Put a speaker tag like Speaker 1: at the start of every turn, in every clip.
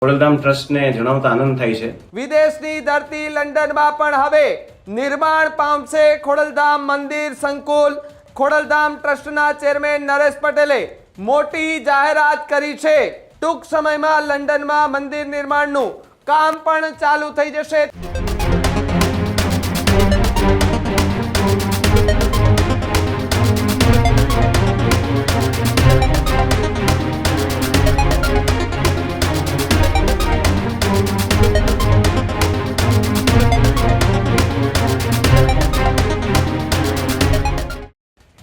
Speaker 1: ખોડલધામ ટ્રસ્ટને જણાવતા આનંદ થાય છે
Speaker 2: વિદેશની ધરતી લંડનમાં પણ હવે નિર્માણ પામશે ખોડલધામ મંદિર સંકુલ। ખોડલધામ ટ્રસ્ટના ચેરમેન નરેશ પટેલે મોટી જાહેરાત કરી છે। ટૂંક સમયમાં લંડનમાં મંદિર નિર્માણનું કામ પણ ચાલુ થઈ જશે।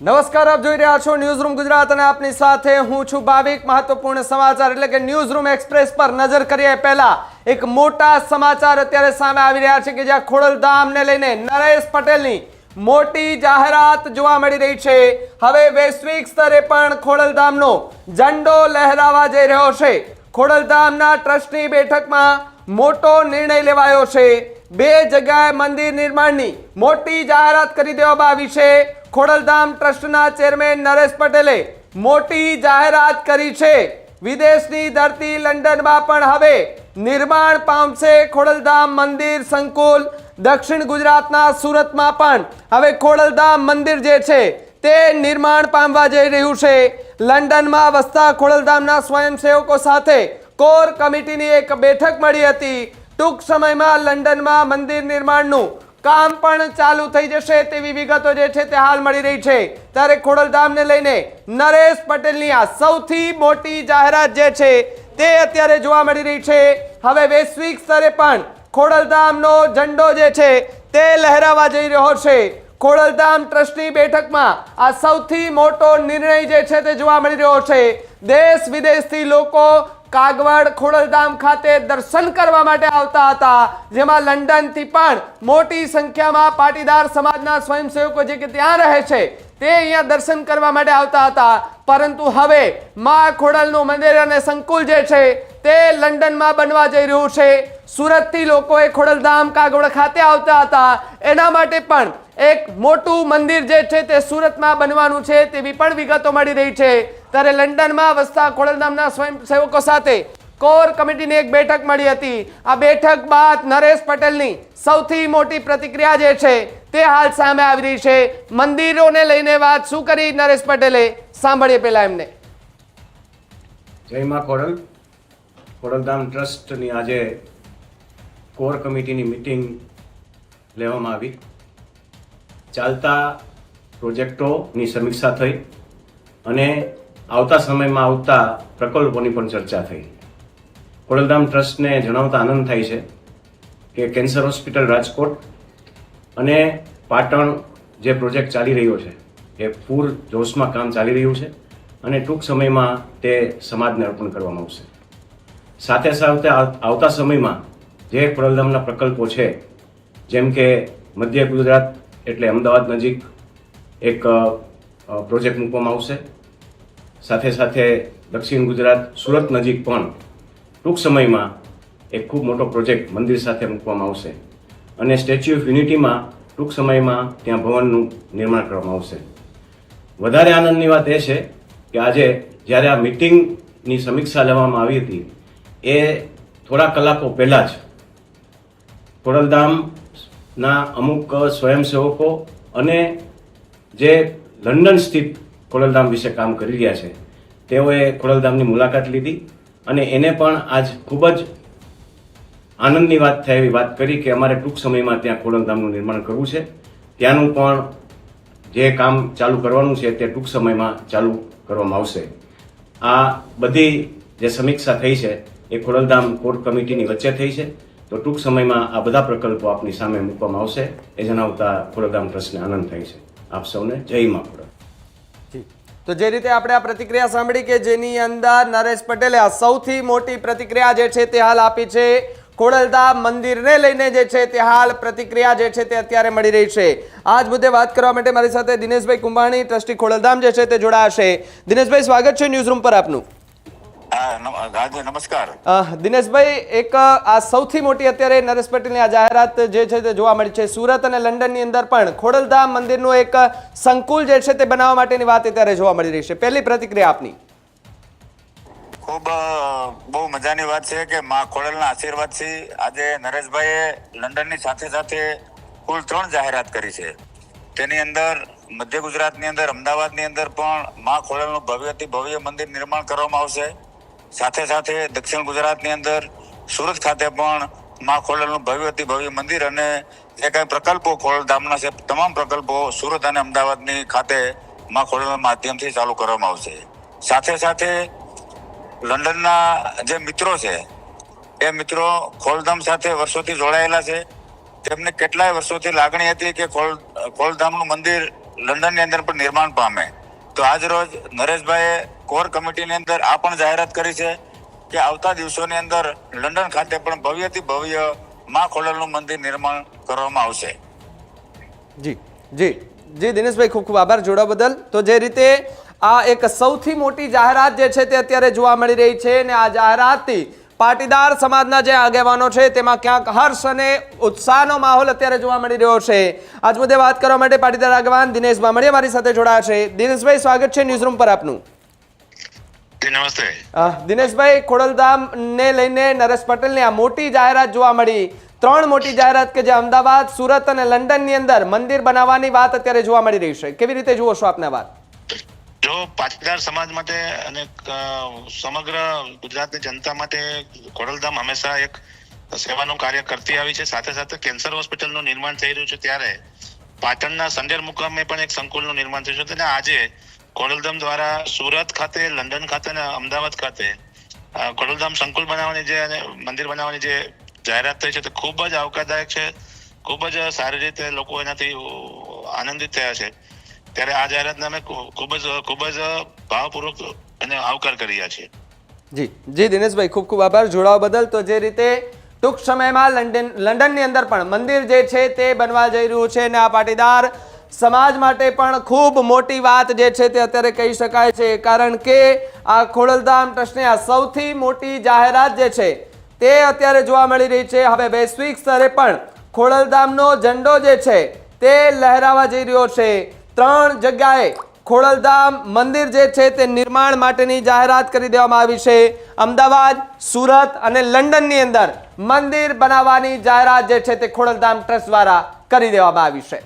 Speaker 2: નમસ્કાર, આપ જોઈ રહ્યા છો ન્યૂઝરૂમ ગુજરાત અને આપની સાથે હું છું ભાવિક। મહત્વપૂર્ણ સમાચાર એટલે કે ન્યૂઝરૂમ એક્સપ્રેસ પર નજર કરીએ પહેલા એક મોટા સમાચાર અત્યારે સામે આવી રહ્યા છે કે જ્યાં ખોડલધામને લઈને નરેશ પટેલની મોટી જાહેરાત જોવા મળી રહી છે। હવે વૈશ્વિક સ્તરે પણ ખોડલધામનો ઝંડો લહેરાવા જઈ રહ્યો છે। ખોડલધામના ટ્રસ્ટની બેઠકમાં મોટો નિર્ણય લેવાયો છે। બે જગ્યાએ મંદિર નિર્માણની મોટી જાહેરાત કરી દેવામાં આવી છે। ખોડલધામ ટ્રસ્ટના ચેરમેન નરેશ પટેલે મોટી જાહેરાત કરી છે। વિદેશની ધરતી લંડનમાં પણ હવે નિર્માણ પામશે ખોડલધામ મંદિર સંકુલ। દક્ષિણ ગુજરાતના સુરતમાં પણ હવે ખોડલધામ મંદિર જે છે તે નિર્માણ પામવા જઈ રહ્યું છે। લંડનમાં વસતા ખોડલધામના સ્વયંસેવકો સાથે કોર કમિટીની એક બેઠક મળી હતી। ટૂંક સમયમાં લંડનમાં મંદિર નિર્માણનું કામ પણ ચાલુ થઈ જશે તેવી વિગતો જે છે તે હાલ મળી રહી છે। ત્યારે ખોડલધામને લઈને નરેશ પટેલની આ સૌથી મોટી જાહેરાત જે છે તે અત્યારે જોવા મળી રહી છે। હવે વૈશ્વિક સ્તરે પણ ખોડલધામનો ઝંડો જે છે તે લહેરાવા જઈ રહ્યો છે। ખોડલધામ ટ્રસ્ટની બેઠકમાં આ સૌથી મોટો નિર્ણય જે છે તે જોવા મળી રહ્યો છે। દેશ વિદેશથી લોકો કાગવડ ખોડલધામ ખાતે દર્શન કરવા માટે આવતા હતા, જેમાં લંડનથી પણ મોટી સંખ્યામાં પાટીદાર સમાજના સ્વયંસેવકો જે કે ત્યાં રહે છે તે અહીંયા દર્શન કરવા માટે આવતા હતા। પરંતુ હવે માં ખોડલનું મંદિર અને સંકુલ જે છે તે લંડનમાં બનવા જઈ રહ્યું છે। સુરતથી લોકોએ ખોડલધામ કાગવડ ખાતે આવતા હતા, એના માટે પણ એક મોટું મંદિર જે છે તે સુરતમાં બનવાનું છે તેવી પણ વિગતો મળી રહી છે। ત્યારે લંડનમાં વસતા ખોડલધામના સ્વયંસેવકો સાથે કોર કમિટીની એક બેઠક મળી હતી। આ બેઠક બાદ નરેશ પટેલની સૌથી મોટી પ્રતિક્રિયા જે છે તે હાલ સામે આવી રહી છે। મંદિરોને લઈને વાત શું કરી નરેશ પટેલે, સાંભળીએ પહેલા એમને।
Speaker 1: જય માં ખોડલ। ખોડલધામ ટ્રસ્ટની આજે કોર કમિટીની મિટિંગ લેવામાં આવી। ચાલતા પ્રોજેક્ટોની સમીક્ષા થઈ અને આવતા સમયમાં આવતા પ્રકલ્પોની પણ ચર્ચા થઈ। ખોડલધામ ટ્રસ્ટને જણાવતા આનંદ થાય છે કે કેન્સર હોસ્પિટલ રાજકોટ અને પાટણ જે પ્રોજેક્ટ ચાલી રહ્યો છે એ પૂર જોશમાં કામ ચાલી રહ્યું છે અને ટૂંક સમયમાં તે સમાજને અર્પણ કરવામાં આવશે। સાથે સાથે આવતા સમયમાં જે ખોડલધામના પ્રકલ્પો છે જેમ કે મધ્ય ગુજરાત એટલે અમદાવાદ નજીક એક પ્રોજેક્ટ મૂકવામાં આવશે। સાથે સાથે દક્ષિણ ગુજરાત સુરત નજીક પણ ટૂંક સમયમાં એક ખૂબ મોટો પ્રોજેક્ટ મંદિર સાથે મૂકવામાં આવશે અને સ્ટેચ્યુ ઓફ યુનિટીમાં ટૂંક સમયમાં ત્યાં ભવનનું નિર્માણ કરવામાં આવશે। વધારે આનંદની વાત એ છે કે આજે જ્યારે આ મિટિંગની સમીક્ષા લેવામાં આવી હતી એ થોડા કલાકો પહેલાં જ ખોડલધામના અમુક સ્વયંસેવકો અને જે લંડન સ્થિત ખોડલધામ વિશે કામ કરી રહ્યા છે તેઓએ ખોડલધામની મુલાકાત લીધી અને એને પણ આજ ખૂબ જ આનંદની વાત થાય એવી વાત કરી કે અમારે ટૂંક સમયમાં ત્યાં ખોડલધામનું નિર્માણ કરવું છે। ત્યાંનું પણ જે કામ ચાલુ કરવાનું છે તે ટૂંક સમયમાં ચાલુ કરવામાં આવશે। આ બધી જે સમીક્ષા થઈ છે એ ખોડલધામ કોર કમિટીની વચ્ચે થઈ છે, તો ટૂંક સમયમાં આ બધા પ્રકલ્પો આપની સામે મૂકવામાં આવશે એ જણાવતા ખોડલધામ ટ્રસ્ટને આનંદ થાય છે। આપ સૌને જય માં ખોડલ।
Speaker 2: તો જે રીતે આપણે આ પ્રતિક્રિયા સાંભળી કે જેની અંદર નરેશ પટેલે આ સૌથી મોટી પ્રતિક્રિયા જે છે તે હાલ આપી છે। ખોડલધામ મંદિરને લઈને જે છે તે હાલ પ્રતિક્રિયા જે છે તે અત્યારે મળી રહી છે। આ જ મુદ્દે વાત કરવા માટે મારી સાથે દિનેશભાઈ કુંભાણી ટ્રસ્ટી ખોડલધામ જે છે તે જોડાશે। દિનેશભાઈ, સ્વાગત છે ન્યૂઝરૂમ પર આપનું।
Speaker 3: નમસ્કાર
Speaker 2: દિનેશભાઈ, એક આ સૌથી મોટી અત્યારે નરેશ પટેલની આ જાહેરાત જે છે તે જોવા મળી છે। સુરત અને લંડનની અંદર પણ ખોડલધામ મંદિરનું એક સંકુલ જે છે તે બનાવવા માટેની વાત અત્યારે જોવા મળી રહી છે। પહેલી પ્રતિક્રિયા આપની।
Speaker 3: ખૂબ બહુ મજાની વાત છે કે મા ખોડલના આશીર્વાદથી આજે નરેશભાઈએ લંડનની સાથે સાથે કુલ 3 જાહેરાત કરી છે. તેની અંદર મધ્ય ગુજરાતની અંદર અમદાવાદની અંદર પણ મા ખોડલનું ભવ્યથી ભવ્ય મંદિર નિર્માણ કરવામાં આવશે. સાથે સાથે દક્ષિણ ગુજરાતની અંદર સુરત ખાતે પણ મા ખોડલનું ભવ્યથી ભવ્ય મંદિર અને જે કાંઈ પ્રકલ્પો ખોડલધામના છે તમામ પ્રકલ્પો સુરત અને અમદાવાદની ખાતે મા ખોડલના માધ્યમથી ચાલુ કરવામાં આવશે. સાથે સાથે લંડનના જે મિત્રો છે એ મિત્રો ખોડલધામ સાથે વર્ષોથી જોડાયેલા છે. તેમને કેટલાય વર્ષોથી લાગણી હતી કે ખોડલધામનું મંદિર લંડનની અંદર પણ નિર્માણ પામે. તો આજ રોજ નરેશભાઈએ કોર કમિટીની અંદર આ પણ જાહેરાત કરી છે કે આવતા દિવસોની અંદર લંડન ખાતે પણ ભવ્યથી ભવ્ય મા ખોડલનું મંદિર નિર્માણ કરવામાં આવશે.
Speaker 2: જી જી જી દિનેશભાઈ, ખૂબ ખૂબ આભાર જોડાવા બદલ. તો જે રીતે આ એક સૌથી મોટી જાહેરાત જે છે તે અત્યારે જોવા મળી રહી છે અને આ જાહેરાતથી પાટીદાર સમાજના જે આગેવાનો છે તેમાં ક્યાંક હર્ષ અને ઉત્સાહનો માહોલ અત્યારે જોવા મળી રહ્યો છે. આજ મુદ્દે વાત કરવા માટે પાટીદાર આગેવાન દિનેશ બામણીયા મારી સાથે જોડાયા છે. દિનેશભાઈ, સ્વાગત છે ન્યૂઝરૂમ પર આપનું.
Speaker 3: નમસ્તે
Speaker 2: દિનેશભાઈ, ખોડલધામ ને લઈને નરેશ પટેલની આ મોટી જાહેરાત જોવા મળી. 3 મોટી જાહેરાત કે જે અમદાવાદ, સુરત અને લંડનની અંદર મંદિર બનાવવાની વાત અત્યારે જોવા મળી રહી છે. કેવી રીતે જુઓ છો આપને વાત?
Speaker 4: જો પાટીદાર સમાજ માટે અને સમગ્ર ગુજરાતની જનતા માટે ખોડલધામ હંમેશા એક સેવાનું કાર્ય કરતી આવી છે. સાથે સાથે કેન્સર હોસ્પિટલનું નિર્માણ થઈ રહ્યું છે ત્યારે પાટણના સંડેર મુકામે પણ એક સંકુલનું નિર્માણ થયું છે. અને આજે ખોડલધામ દ્વારા સુરત ખાતે, લંડન ખાતે અને અમદાવાદ ખાતે ખોડલધામ સંકુલ બનાવવાની જે અને મંદિર બનાવવાની જે જાહેરાત થઈ છે તે ખૂબ જ આવકારદાયક છે. ખૂબ જ સારી રીતે લોકો એનાથી આનંદિત થયા છે. ત્યારે આ જાહેરાતને અમે ખૂબ જ ભાવપૂર્વક અને આવકાર કર્યા છે.
Speaker 2: જી જી દિનેશભાઈ, ખૂબ ખૂબ આભાર જોડાવા બદલ. તો જે રીતે ટૂંક સમયમાં લંડનની અંદર પણ મંદિર જે છે તે બનવા જઈ રહ્યું છે અને આ પાટીદાર સમાજ માટે પણ ખૂબ મોટી વાત જે છે તે અત્યારે કહી શકાય છે. કારણ કે આ ખોડલધામ ટ્રસ્ટની આ સૌથી મોટી જાહેરાત જે છે તે અત્યારે જોવા મળી રહી છે. હવે વૈશ્વિક સ્તરે પણ ખોડલધામનો ઝંડો જે છે તે લહેરાવા જઈ રહ્યો છે. 3 જગ્યાએ ખોડલધામ મંદિર જે છે તે નિર્માણ માટેની જાહેરાત કરી દેવામાં આવી છે. અમદાવાદ, સુરત અને લંડનની અંદર મંદિર બનાવવાની જાહેરાત જે છે તે ખોડલધામ ટ્રસ્ટ દ્વારા કરી દેવામાં આવી છે.